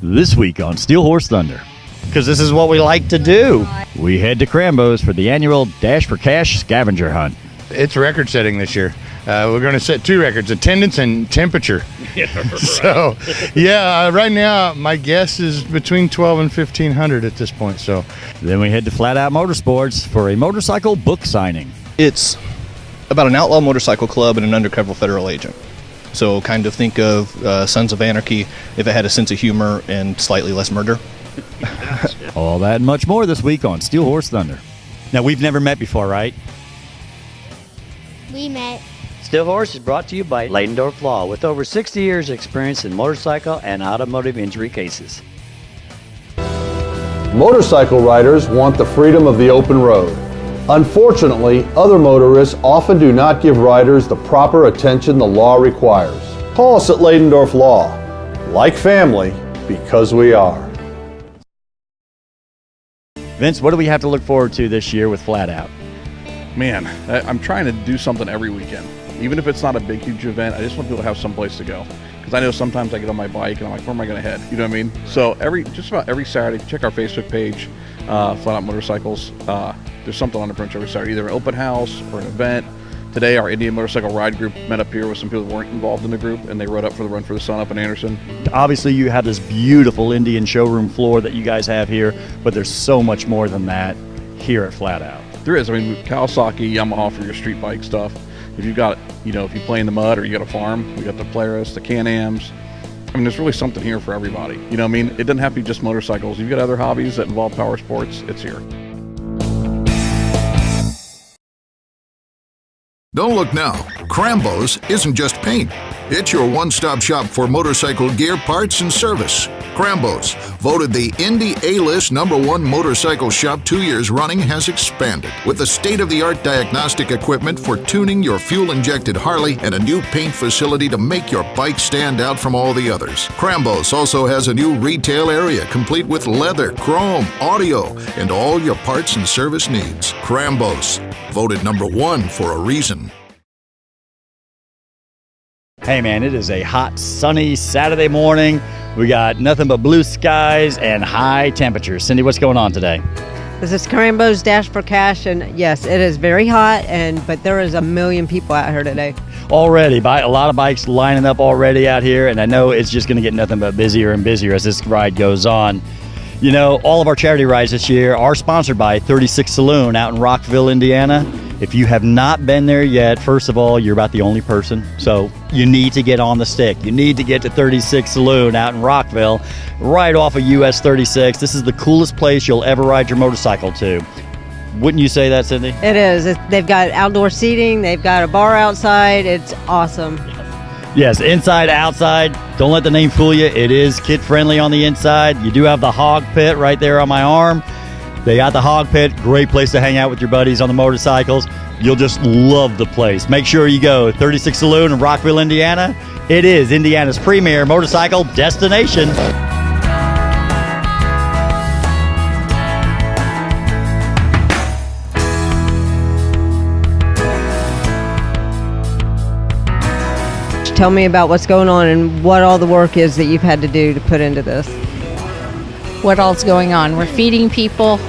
This week on Steel Horse Thunder, because this is what we like to do. we head to Krambos for the annual Dash for Cash scavenger hunt. It's record setting this year. We're going to set 2 records, attendance and temperature. Yeah, right. So, right now my guess is between 12 and 1,500 at this point. So Then we head to Flatout Motorsports for a motorcycle book signing. It's about an outlaw motorcycle club and an undercover federal agent. So kind of think of Sons of Anarchy if it had a sense of humor and slightly less murder. All that and much more this week on Steel Horse Thunder. Now, we've never met before, right? We met. Steel Horse is brought to you by Leidendorf Law, with over 60 years experience in motorcycle and automotive injury cases. Motorcycle riders want the freedom of the open road. Unfortunately, other motorists often do not give riders the proper attention the law requires. Call us at Leidendorf Law. Like family, because we are. Vince, what do we have to look forward to this year with Flatout? Man, I'm trying to do something every weekend. Even if it's not a big, huge event, I just want people to have some place to go. Because I know sometimes I get on my bike and I'm like, where am I going to head? You know what I mean? So just about every Saturday, check our Facebook page, Flatout Motorcycles. There's something on the pretty much every Saturday, either an open house or an event. Today, our Indian Motorcycle Ride group met up here with some people that weren't involved in the group, and they rode up for the Run for the Sun up in Anderson. Obviously, you have this beautiful Indian showroom floor that you guys have here, but there's so much more than that here at Flatout. There is. I mean, Kawasaki, Yamaha for your street bike stuff. If you've got, if you play in the mud or you got a farm, we got the Polaris, the Can-Ams. I mean, there's really something here for everybody. You know what I mean? It doesn't have to be just motorcycles. If you've got other hobbies that involve power sports, it's here. Don't look now. Krambos isn't just paint. It's your one-stop shop for motorcycle gear, parts, and service. Krambos, voted the Indy A-List #1 motorcycle shop 2 years running, has expanded with the state-of-the-art diagnostic equipment for tuning your fuel-injected Harley and a new paint facility to make your bike stand out from all the others. Krambos also has a new retail area complete with leather, chrome, audio, and all your parts and service needs. Krambos, voted #1 for a reason. Hey man, it is a hot, sunny Saturday morning. We got nothing but blue skies and high temperatures. Cindy, what's going on today? This is Krambos Dash for Cash, and yes, it is very hot, but there is a million people out here today. Already, a lot of bikes lining up already out here, and I know it's just going to get nothing but busier and busier as this ride goes on. You know, all of our charity rides this year are sponsored by 36 Saloon out in Rockville, Indiana. If you have not been there yet, first of all, you're about the only person. So you need to get on the stick. You need to get to 36 Saloon out in Rockville, right off of US 36. This is the coolest place you'll ever ride your motorcycle to. Wouldn't you say that, Cindy? It is. They've got outdoor seating. They've got a bar outside. It's awesome. Yes, inside, outside. Don't let the name fool you. It is kid-friendly on the inside. You do have the hog pit right there on my arm. They got the hog pit. Great place to hang out with your buddies on the motorcycles. You'll just love the place. Make sure you go 36 Saloon in Rockville, Indiana. It is Indiana's premier motorcycle destination. Tell me about what's going on and what all the work is that you've had to do to put into this. What all's going on? We're feeding people,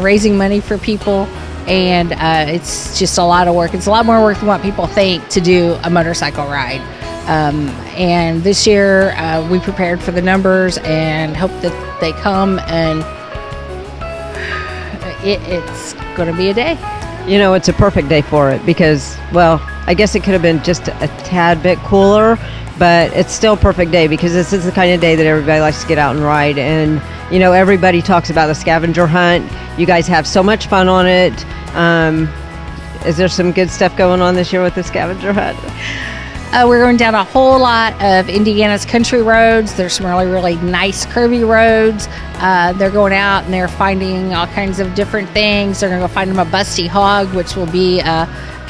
raising money for people, and it's just a lot of work. It's a lot more work than what people think to do a motorcycle ride. And this year we prepared for the numbers and hope that they come, and it's going to be a day. You know, it's a perfect day for it because, well, I guess it could have been just a tad bit cooler, but it's still a perfect day because this is the kind of day that everybody likes to get out and ride. And, you know, everybody talks about the scavenger hunt. You guys have so much fun on it. Is there some good stuff going on this year with the scavenger hunt? We're going down a whole lot of Indiana's country roads. There's some really, really nice curvy roads. They're going out and they're finding all kinds of different things. They're going to go find them a busty hog, which will be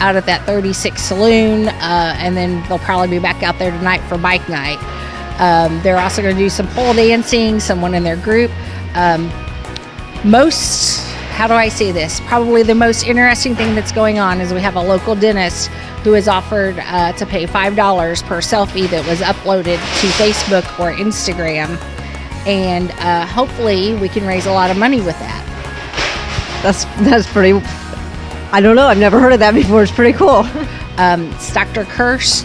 out at that 36 Saloon, and then they'll probably be back out there tonight for bike night. They're also going to do some pole dancing, someone in their group. How do I say this? Probably the most interesting thing that's going on is we have a local dentist who has offered to pay $5 per selfie that was uploaded to Facebook or Instagram. And hopefully we can raise a lot of money with that. That's pretty. I don't know. I've never heard of that before. It's pretty cool. It's Dr. Kirsch,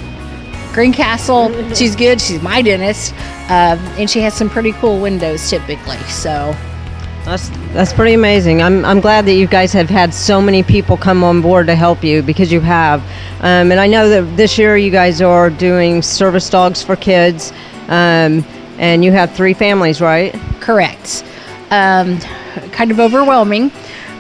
Greencastle. She's good. She's my dentist, and she has some pretty cool windows typically. So that's pretty amazing. I'm glad that you guys have had so many people come on board to help you, because you have. And I know that this year you guys are doing service dogs for kids, and you have 3 families, right? Correct. Kind of overwhelming.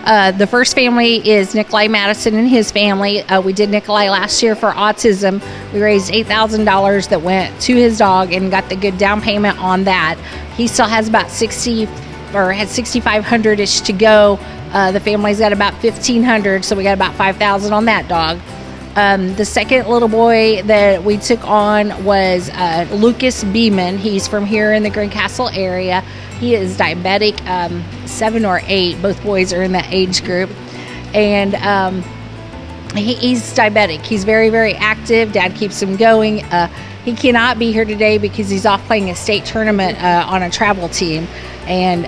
The first family is Nikolai Madison and his family. We did Nikolai last year for autism. We raised $8,000 that went to his dog and got the good down payment on that. He still has about 60 or had 6,500-ish to go. The family's got about 1,500, so we got about 5,000 on that dog. The second little boy that we took on was Lucas Beeman. He's from here in the Greencastle area. He is diabetic, 7 or 8. Both boys are in that age group. And he's diabetic. He's very, very active. Dad keeps him going. He cannot be here today because he's off playing a state tournament on a travel team. And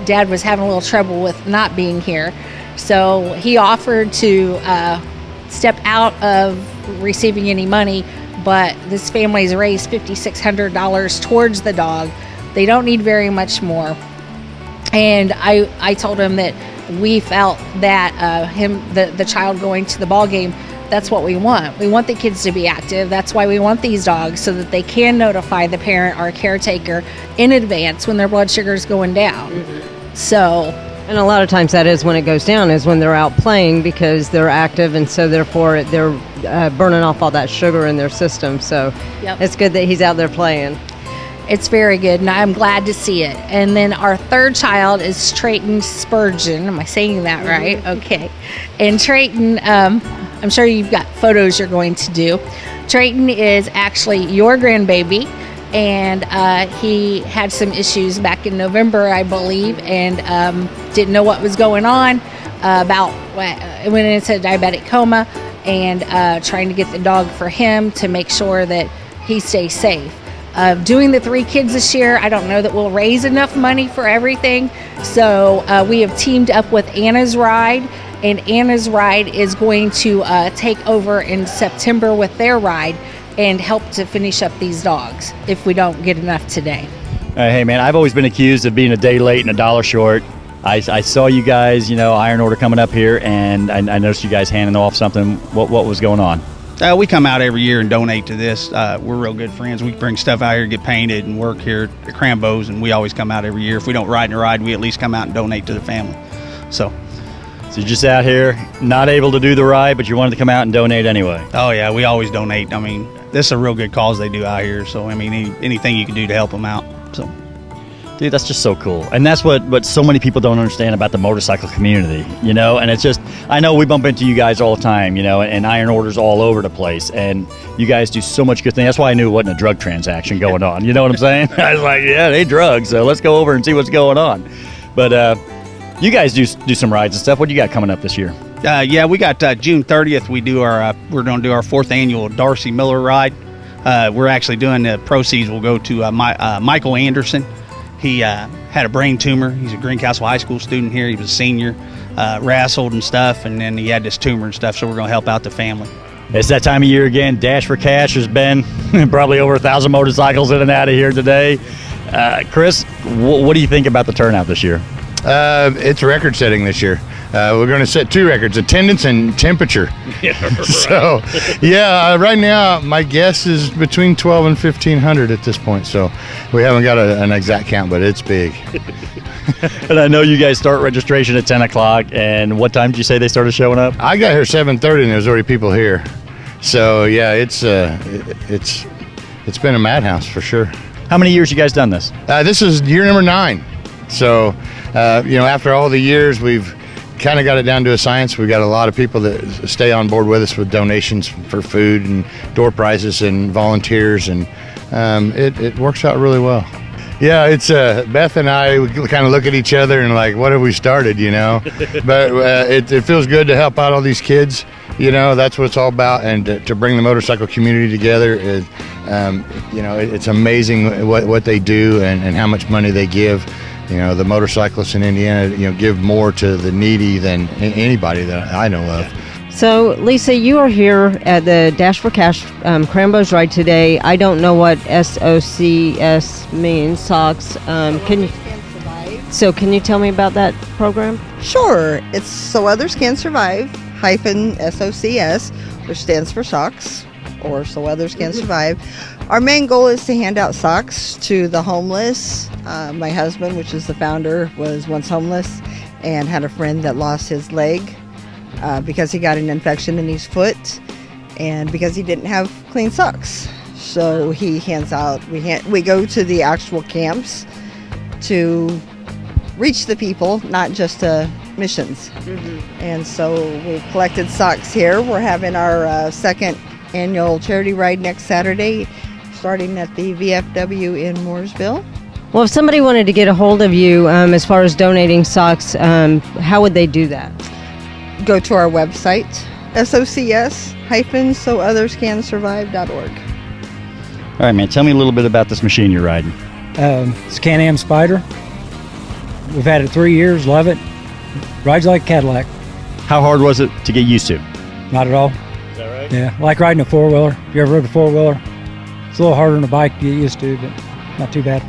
Dad was having a little trouble with not being here. So he offered to step out of receiving any money, but this family's raised $5,600 towards the dog. They don't need very much more. And I told him that we felt that the child going to the ball game, that's what we want. We want the kids to be active. That's why we want these dogs, so that they can notify the parent or caretaker in advance when their blood sugar is going down. Mm-hmm. So, and a lot of times that is when it goes down, is when they're out playing, because they're active, and so therefore they're burning off all that sugar in their system. So yep. It's good that he's out there playing. It's very good, and I'm glad to see it. And then our third child is Trayton Spurgeon. Am I saying that right? Mm-hmm. Okay. And Trayton, I'm sure you've got photos you're going to do. Trayton is actually your grandbaby, and he had some issues back in November, I believe, and didn't know what was going on. Went into a diabetic coma, and trying to get the dog for him to make sure that he stays safe. Doing the 3 kids this year, I don't know that we'll raise enough money for everything. So we have teamed up with Anna's Ride, and Anna's Ride is going to take over in September with their ride and help to finish up these dogs if we don't get enough today. Hey man, I've always been accused of being a day late and a dollar short. I saw you guys, Iron Order coming up here, and I noticed you guys handing off something. What was going on? We come out every year and donate to this. We're real good friends. We bring stuff out here, get painted, and work here at Krambos, and we always come out every year. If we don't ride in a ride, we at least come out and donate to the family. So you're just out here, not able to do the ride, but you wanted to come out and donate anyway. Oh yeah, we always donate. I mean, this is a real good cause they do out here. So I mean, anything you can do to help them out. So. Dude, that's just so cool. And that's what so many people don't understand about the motorcycle community, and it's just, I know we bump into you guys all the time, and Iron Orders all over the place, and you guys do so much good things. That's why I knew it wasn't a drug transaction going on. You know what I'm saying? I was like, yeah, they drugs, so let's go over and see what's going on. But you guys do some rides and stuff. What do you got coming up this year? Yeah, we got June 30th. We're going to do our 4th annual Darcy Miller ride. We're actually doing the proceeds will go to Michael Anderson. He had a brain tumor. He's a Greencastle High School student here. He was a senior, wrestled and stuff, and then he had this tumor and stuff, so we're going to help out the family. It's that time of year again. Dash for Cash has been probably over 1,000 motorcycles in and out of here today. Chris, what do you think about the turnout this year? It's record setting this year. We're going to set 2 records, attendance and temperature. Yeah, right. So, right now, my guess is between 12 and 1,500 at this point. So we haven't got an exact count, but it's big. And I know you guys start registration at 10 o'clock. And what time did you say they started showing up? I got here 7:30 and there's already people here. So, yeah, it's been a madhouse for sure. How many years you guys done this? This is year number 9. So, after all the years, we've kind of got it down to a science. We've got a lot of people that stay on board with us with donations for food and door prizes and volunteers, and it works out really well. Yeah, it's Beth and I, we kind of look at each other and like, what have we started, But it feels good to help out all these kids That's what it's all about. And to bring the motorcycle community together is, it's amazing what they do and how much money they give. The motorcyclists in Indiana, give more to the needy than anybody that I know of. So, Lisa, you are here at the Dash for Cash Krambos ride today. I don't know what SOCS means, SOCS. Can you tell me about that program? Sure. It's So Others Can Survive -SOCS, which stands for socks, or So Others Can Survive. Our main goal is to hand out socks to the homeless. My husband, which is the founder, was once homeless and had a friend that lost his leg because he got an infection in his foot and because he didn't have clean socks. So he hands out, we go to the actual camps to reach the people, not just missions. And so we've collected socks here. We're having our second annual charity ride next Saturday, starting at the VFW in Mooresville. Well, if somebody wanted to get a hold of you as far as donating socks, how would they do that? Go to our website, SOCS-SoOthersCanSurvive.org. All right, man, tell me a little bit about this machine you're riding. It's a Can-Am Spider. We've had it 3 years, love it. Rides like a Cadillac. How hard was it to get used to? Not at all. Is that right? Yeah, like riding a four-wheeler. You ever rode a four-wheeler? It's a little harder on a bike to get used to, but not too bad.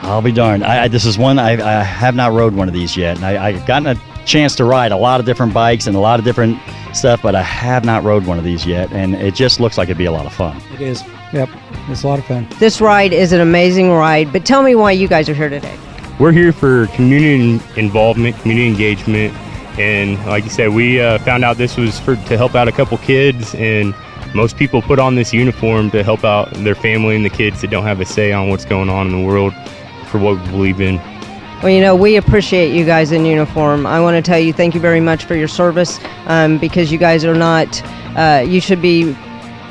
I'll be darned. This is one I have not rode one of these yet, and I've gotten a chance to ride a lot of different bikes and a lot of different stuff, but I have not rode one of these yet, and it just looks like it'd be a lot of fun. It is. Yep, it's a lot of fun. This ride is an amazing ride, but tell me why you guys are here today. We're here for community involvement, community engagement, and like you said, we found out this was to help out a couple kids, and most people put on this uniform to help out their family and the kids that don't have a say on what's going on in the world for what we believe in. Well, we appreciate you guys in uniform. I want to tell you thank you very much for your service because you guys are not, you should be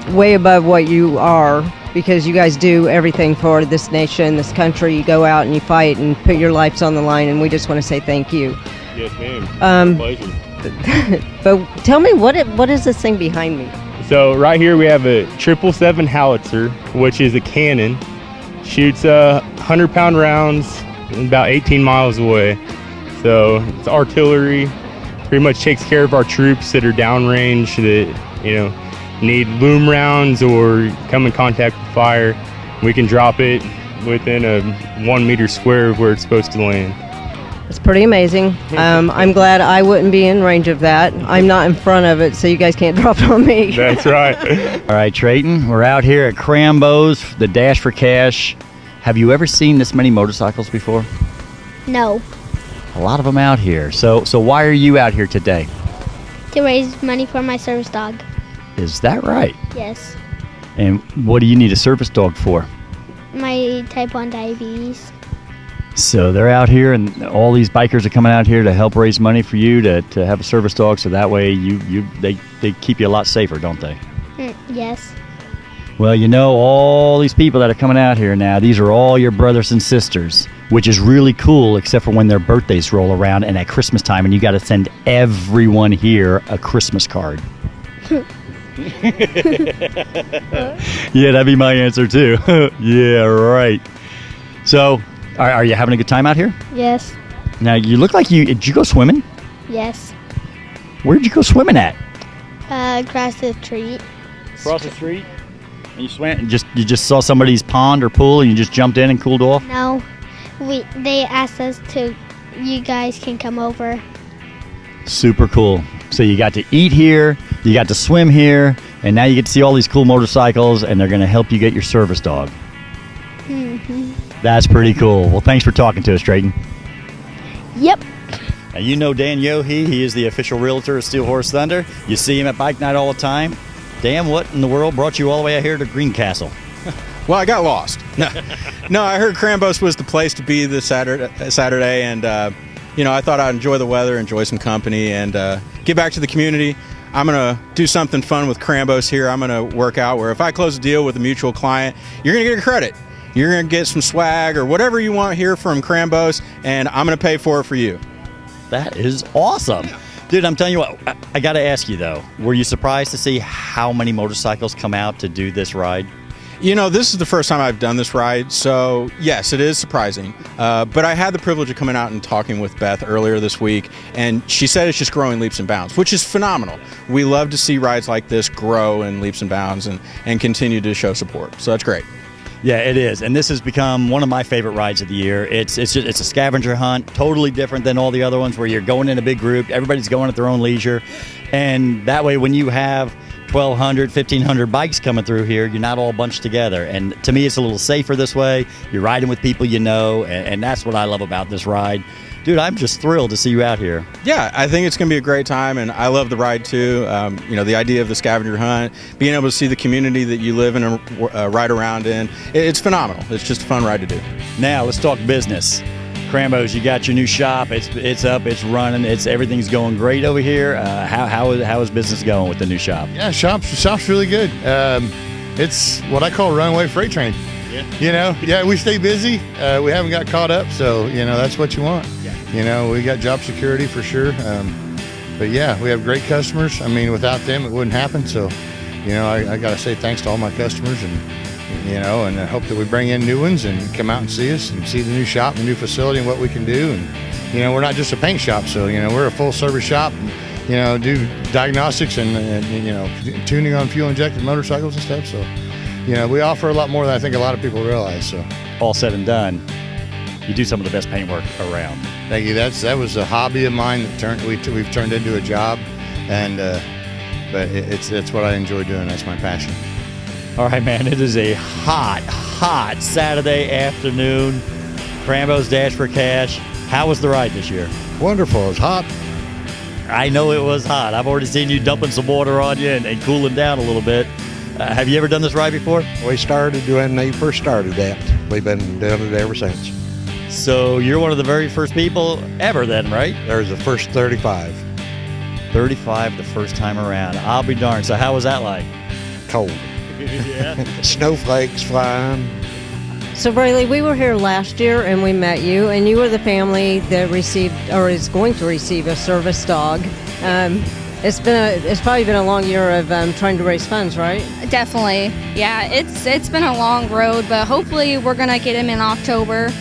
way above what you are because you guys do everything for this nation, this country. You go out and you fight and put your lives on the line, and we just want to say thank you. Yes, ma'am. Pleasure. But tell me, what is this thing behind me? So right here we have a 777 howitzer, which is a cannon. Shoots 100-pound rounds about 18 miles away. So it's artillery. Pretty much takes care of our troops that are downrange that need loom rounds or come in contact with fire. We can drop it within a 1 meter square of where it's supposed to land. It's pretty amazing. I'm glad I wouldn't be in range of that. I'm not in front of it, so you guys can't drop it on me. That's right. All right, Trayton, we're out here at Krambos, the Dash for Cash. Have you ever seen this many motorcycles before? No. A lot of them out here. So why are you out here today? To raise money for my service dog. Is that right? Yes. And what do you need a service dog for? My type 1 diabetes. So they're out here, and all these bikers are coming out here to help raise money for you to have a service dog, so that way they keep you a lot safer, don't they? Yes. Well, all these people that are coming out here now, these are all your brothers and sisters, which is really cool, except for when their birthdays roll around and at Christmas time, and you got to send everyone here a Christmas card. Yeah, that'd be my answer too. Yeah, right. So, are you having a good time out here? Yes. Now, you look like did you go swimming? Yes. Where'd you go swimming at? Across the street. Across the street? And you swam, you just saw somebody's pond or pool and you just jumped in and cooled off? No. They asked us you guys can come over. Super cool. So you got to eat here, you got to swim here, and now you get to see all these cool motorcycles, and they're going to help you get your service dog. Mm-hmm. That's pretty cool. Well, thanks for talking to us, Trayton. Yep. Now, you know Dan Yohe. He is the official realtor of Steel Horse Thunder. You see him at Bike Night all the time. Dan, what in the world brought you all the way out here to Greencastle? Well, I got lost. No, I heard Krambos was the place to be this Saturday, and I thought I'd enjoy the weather, enjoy some company, and get back to the community. I'm going to do something fun with Krambos here. I'm going to work out where if I close a deal with a mutual client, you're going to get a credit. You're going to get some swag or whatever you want here from Krambos, and I'm going to pay for it for you. That is awesome. Dude, I'm telling you what, I got to ask you though, were you surprised to see how many motorcycles come out to do this ride? You know, this is the first time I've done this ride, so yes, it is surprising. But I had the privilege of coming out and talking with Beth earlier this week, and she said it's just growing leaps and bounds, which is phenomenal. We love to see rides like this grow in leaps and bounds and continue to show support, so that's great. Yeah, it is, and this has become one of my favorite rides of the year. It's a scavenger hunt, totally different than all the other ones where you're going in a big group, everybody's going at their own leisure, and that way when you have 1,200, 1,500 bikes coming through here, you're not all bunched together. And to me, it's a little safer this way. You're riding with people you know, and that's what I love about this ride. Dude, I'm just thrilled to see you out here. Yeah, I think it's going to be a great time, and I love the ride too. You know, the idea of the scavenger hunt, being able to see the community that you live in and ride around in, it's phenomenal. It's just a fun ride to do. Now, let's talk business. Krambos, you got your new shop. It's up, it's running, everything's going great over here. How is business going with the new shop? Yeah, shop's really good. It's what I call a runaway freight train. Yeah. You know, yeah, we stay busy. We haven't got caught up, so you know that's what you want. Yeah. You know, we got job security for sure. But yeah, we have great customers. I mean, without them, it wouldn't happen. So, you know, I got to say thanks to all my customers, and you know, and I hope that we bring in new ones and come out and see us and see the new shop, the new facility, and what we can do. And you know, we're not just a paint shop, so you know, we're a full service shop. And, you know, do diagnostics and you know, tuning on fuel injected motorcycles and stuff. So, you know, we offer a lot more than I think a lot of people realize. So, all said and done, you do some of the best paint work around. Thank you. That was a hobby of mine that we've turned into a job, and but it's what I enjoy doing. That's my passion. All right, man, it is a hot Saturday afternoon. Krambos Dash for Cash. How was the ride this year? Wonderful. It was hot. I know it was hot. I've already seen you dumping some water on you and cooling down a little bit. Have you ever done this ride before? We started when they first started that. We've been doing it ever since. So you're one of the very first people ever then, right? There's the first 35. 35 the first time around. I'll be darned. So how was that like? Cold. Yeah. Snowflakes flying. So, Braley, we were here last year and we met you, and you were the family that received or is going to receive a service dog. It's probably been a long year of trying to raise funds, right? Definitely. Yeah, it's been a long road, but hopefully we're going to get him in October.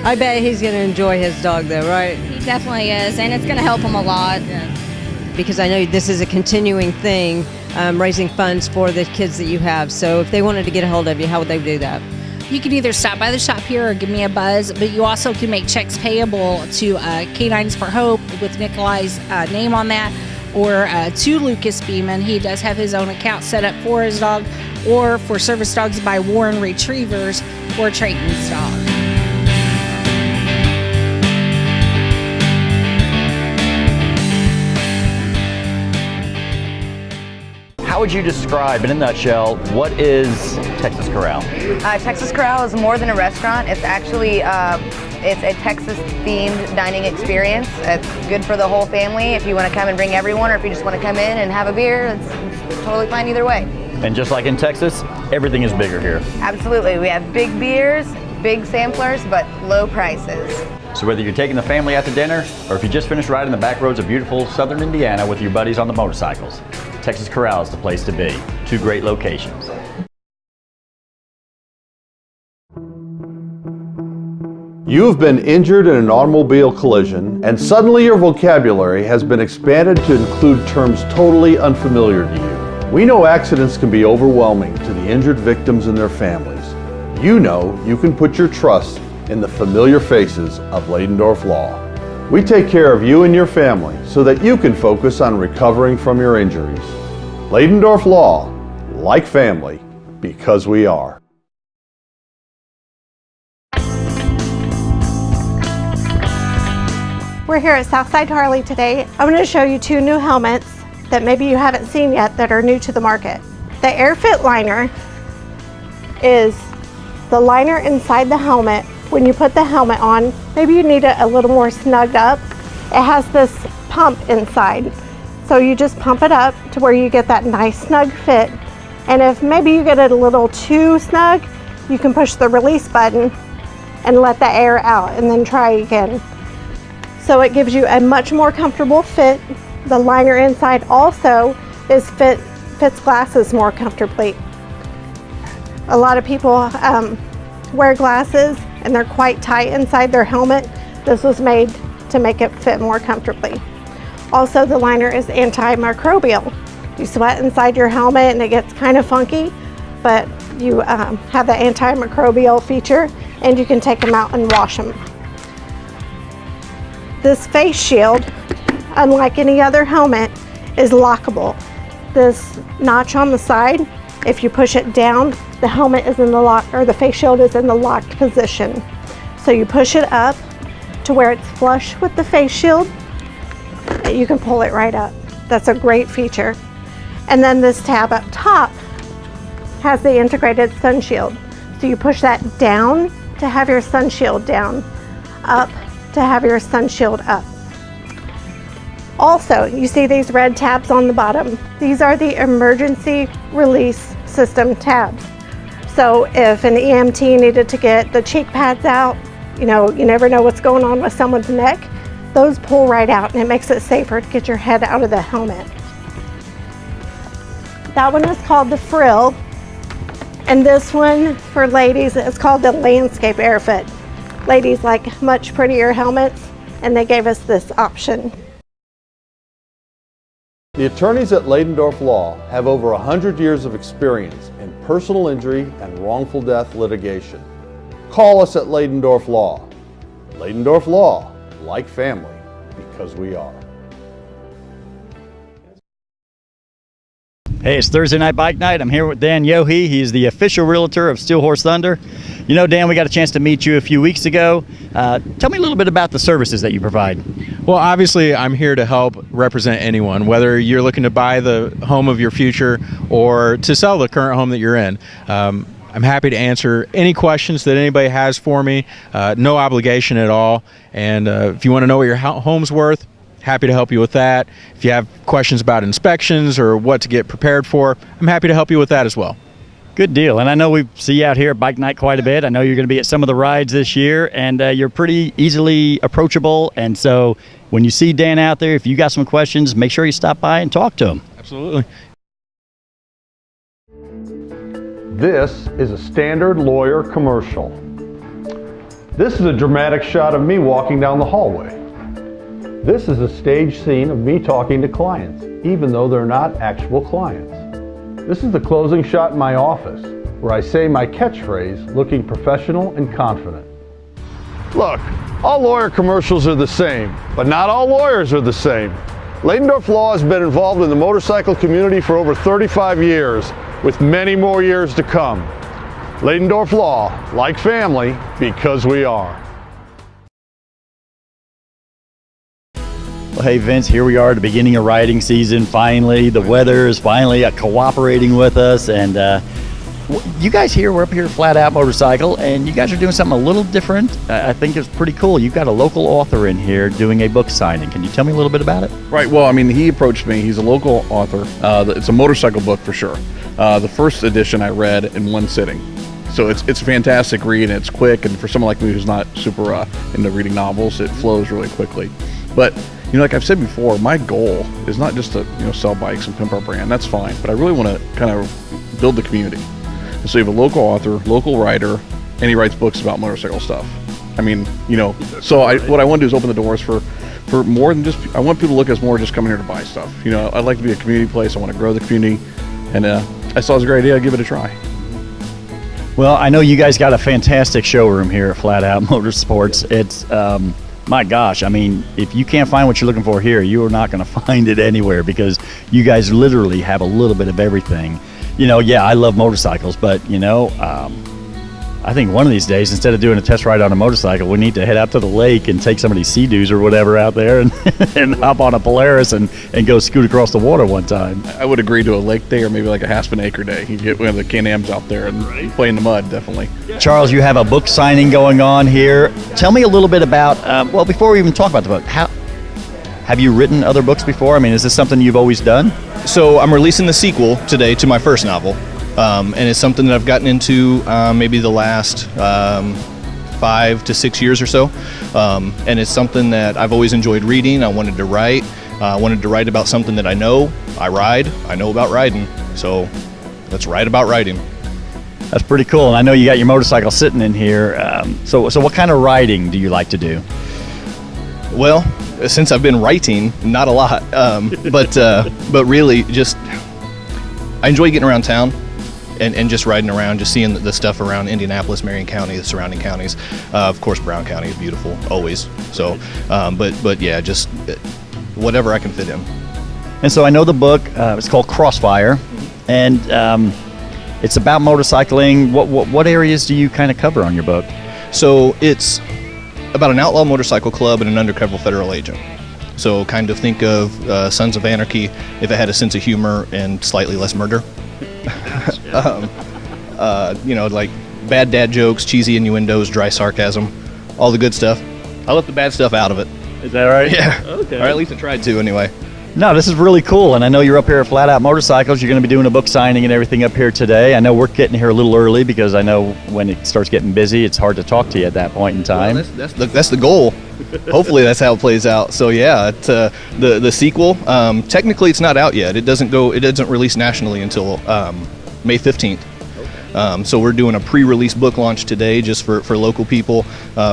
I bet he's going to enjoy his dog, though, right? He definitely is, and it's going to help him a lot. Yeah. Because I know this is a continuing thing, raising funds for the kids that you have. So if they wanted to get a hold of you, how would they do that? You can either stop by the shop here or give me a buzz, but you also can make checks payable to Canines for Hope with Nikolai's name on that, or to Lucas Beeman. He does have his own account set up for his dog, or for service dogs by Warren Retrievers for Trayton's dog. How would you describe, in a nutshell, what is Texas Corral? Texas Corral is more than a restaurant. It's actually it's a Texas-themed dining experience. It's good for the whole family if you want to come and bring everyone, or if you just want to come in and have a beer. It's totally fine either way. And just like in Texas, everything is bigger here. Absolutely. We have big beers, big samplers, but low prices. So whether you're taking the family out to dinner, or if you just finished riding the back roads of beautiful southern Indiana with your buddies on the motorcycles, Texas Corral is the place to be. 2 great locations. You have been injured in an automobile collision, and suddenly your vocabulary has been expanded to include terms totally unfamiliar to you. We know accidents can be overwhelming to the injured victims and their families. You know you can put your trust in the familiar faces of Ladendorf Law. We take care of you and your family so that you can focus on recovering from your injuries. Ladendorf Law, like family, because we are. We're here at Southside Harley today. I'm going to show you 2 new helmets that maybe you haven't seen yet that are new to the market. The AirFit liner is the liner inside the helmet. When you put the helmet on, maybe you need it a little more snugged up. It has this pump inside. So you just pump it up to where you get that nice snug fit. And if maybe you get it a little too snug, you can push the release button and let the air out and then try again. So it gives you a much more comfortable fit The liner inside also fits glasses more comfortably. A lot of people wear glasses and they're quite tight inside their helmet. This was made to make it fit more comfortably. Also, the liner is antimicrobial. You sweat inside your helmet and it gets kind of funky, but you have the antimicrobial feature and you can take them out and wash them. This face shield, unlike any other helmet, is lockable. This notch on the side, if you push it down, the helmet is in the lock, or the face shield is in the locked position. So you push it up to where it's flush with the face shield, you can pull it right up. That's a great feature. And then this tab up top has the integrated sun shield. So you push that down to have your sun shield down, up to have your sun shield up. Also, you see these red tabs on the bottom. These are the emergency release system tabs. So if an EMT needed to get the cheek pads out, you never know what's going on with someone's neck, those pull right out and it makes it safer to get your head out of the helmet. That one is called the frill, and this one for ladies is called the landscape airfit. Ladies like much prettier helmets, and they gave us this option. The attorneys at Leidendorf Law have over 100 years of experience in personal injury and wrongful death litigation. Call us at Leidendorf Law. Leidendorf Law, like family, because we are. Hey, it's Thursday Night Bike Night. I'm here with Dan Yohe. He's the official realtor of Steel Horse Thunder. You know, Dan, we got a chance to meet you a few weeks ago. Tell me a little bit about the services that you provide. Well, obviously, I'm here to help represent anyone, whether you're looking to buy the home of your future or to sell the current home that you're in. I'm happy to answer any questions that anybody has for me. No obligation at all. And if you want to know what your home's worth, happy to help you with that. If you have questions about inspections or what to get prepared for, I'm happy to help you with that as well. Good deal. And I know we see you out here at Bike Night quite a bit. I know you're going to be at some of the rides this year, and you're pretty easily approachable. And so when you see Dan out there, if you got some questions, make sure you stop by and talk to him. Absolutely. This is a standard lawyer commercial. This is a dramatic shot of me walking down the hallway. This is a stage scene of me talking to clients, even though they're not actual clients. This is the closing shot in my office, where I say my catchphrase, looking professional and confident. Look, all lawyer commercials are the same, but not all lawyers are the same. Leidendorf Law has been involved in the motorcycle community for over 35 years, with many more years to come. Leidendorf Law, like family, because we are. Well, hey, Vince, here we are at the beginning of riding season. Finally, the weather is finally cooperating with us. And you guys here, we're up here at Flatout Motorcycle, and you guys are doing something a little different. I think it's pretty cool. You've got a local author in here doing a book signing. Can you tell me a little bit about it? Right. Well, I mean, he approached me. He's a local author. It's a motorcycle book for sure. The first edition I read in one sitting. So it's a fantastic read, and it's quick. And for someone like me who's not super into reading novels, it flows really quickly. But like I've said before, my goal is not just to sell bikes and pimp our brand. That's fine, but I really want to kind of build the community. And so you have a local author, local writer, and he writes books about motorcycle stuff. I mean, so what I want to do is open the doors for more than just. I want people to look at us more just coming here to buy stuff. I'd like to be a community place. I want to grow the community, and I saw it was a great idea. I'd give it a try. Well, I know you guys got a fantastic showroom here at Flatout Motorsports. It's my gosh, I mean, if you can't find what you're looking for here, you are not going to find it anywhere, because you guys literally have a little bit of everything. Yeah, I love motorcycles, but I think one of these days, instead of doing a test ride on a motorcycle, we need to head out to the lake and take some of these Sea-Doos or whatever out there and, and hop on a Polaris and go scoot across the water one time. I would agree to a lake day or maybe like a Half-An Acre day. You get one of the Can-Ams out there and play in the mud, definitely. Charles, you have a book signing going on here. Tell me a little bit about, well, before we even talk about the book, have you written other books before? I mean, is this something you've always done? So I'm releasing the sequel today to my first novel. And it's something that I've gotten into maybe the last 5 to 6 years or so. And it's something that I've always enjoyed reading. I wanted to write. I wanted to write about something that I know. I know about riding, so let's write about riding. That's pretty cool. And I know you got your motorcycle sitting in here. So what kind of riding do you like to do? Well, since I've been writing, not a lot, but really just I enjoy getting around town and just riding around, just seeing the stuff around Indianapolis, Marion County, the surrounding counties. Of course, Brown County is beautiful, always. So, but yeah, just whatever I can fit in. And so I know the book. It's called Crossfire, and it's about motorcycling. What areas do you kind of cover on your book? So it's about an outlaw motorcycle club and an undercover federal agent. So kind of think of Sons of Anarchy if it had a sense of humor and slightly less murder. Like bad dad jokes, cheesy innuendos, dry sarcasm, all the good stuff. I left the bad stuff out of it. Is that right? Yeah. Okay. Or at least I tried to anyway. No, this is really cool, and I know you're up here at Flatout Motorcycles. You're going to be doing a book signing and everything up here today. I know we're getting here a little early because I know when it starts getting busy, it's hard to talk to you at that point in time. Well, that's the goal. Hopefully that's how it plays out. So yeah, the sequel. Technically, it's not out yet. It doesn't release nationally until May 15th. So we're doing a pre-release book launch today, just for local people,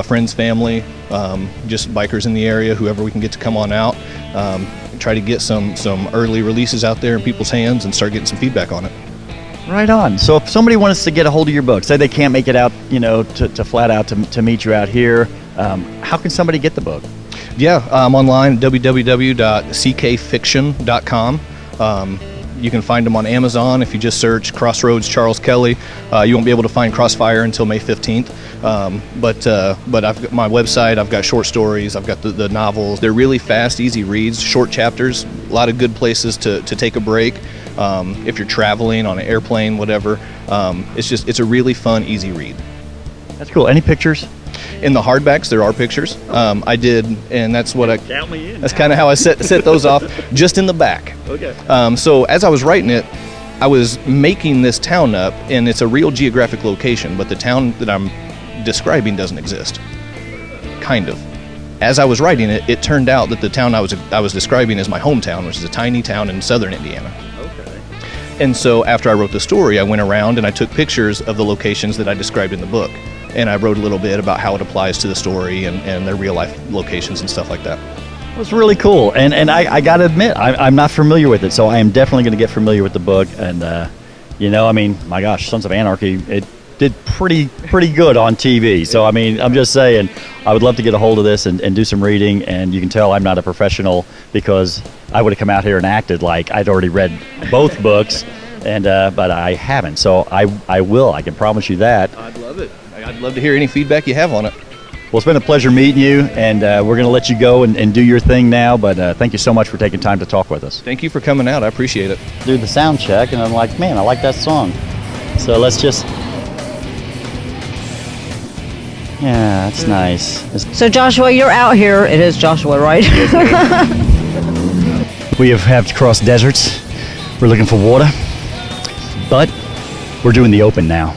friends, family, just bikers in the area, whoever we can get to come on out. Try to get some early releases out there in people's hands and start getting some feedback on it. Right on. So if somebody wants to get a hold of your book, say they can't make it out, to Flatout to meet you out here, how can somebody get the book? Yeah, online, www.ckfiction.com. You can find them on Amazon if you just search Crossroads Charles Kelly. You won't be able to find Crossfire until May 15th. But I've got my website, I've got short stories, I've got the novels. They're really fast, easy reads, short chapters, a lot of good places to take a break. If you're traveling on an airplane, whatever. It's a really fun, easy read. That's cool. Any pictures? In the hardbacks, there are pictures. I did, and that's what count me in. That's kind of how I set those off, just in the back. Okay. So as I was writing it, I was making this town up, and it's a real geographic location, but the town that I'm describing doesn't exist. Kind of. As I was writing it, it turned out that the town I was describing is my hometown, which is a tiny town in southern Indiana. Okay. And so after I wrote the story, I went around and I took pictures of the locations that I described in the book. And I wrote a little bit about how it applies to the story and their real life locations and stuff like that. It was really cool, and I got to admit, I'm not familiar with it, so I am definitely going to get familiar with the book. And my gosh, Sons of Anarchy, it did pretty good on TV. So I'm just saying, I would love to get a hold of this and do some reading. And you can tell I'm not a professional because I would have come out here and acted like I'd already read both books, but I haven't. So I will. I can promise you that. I'd love it. I'd love to hear any feedback you have on it. Well, it's been a pleasure meeting you, and we're going to let you go and do your thing now, but thank you so much for taking time to talk with us. Thank you for coming out. I appreciate it. Do the sound check, and I'm like, man, I like that song. So let's just... Yeah, that's nice. So Joshua, you're out here. It is Joshua, right? We have to cross deserts. We're looking for water, but we're doing the open now.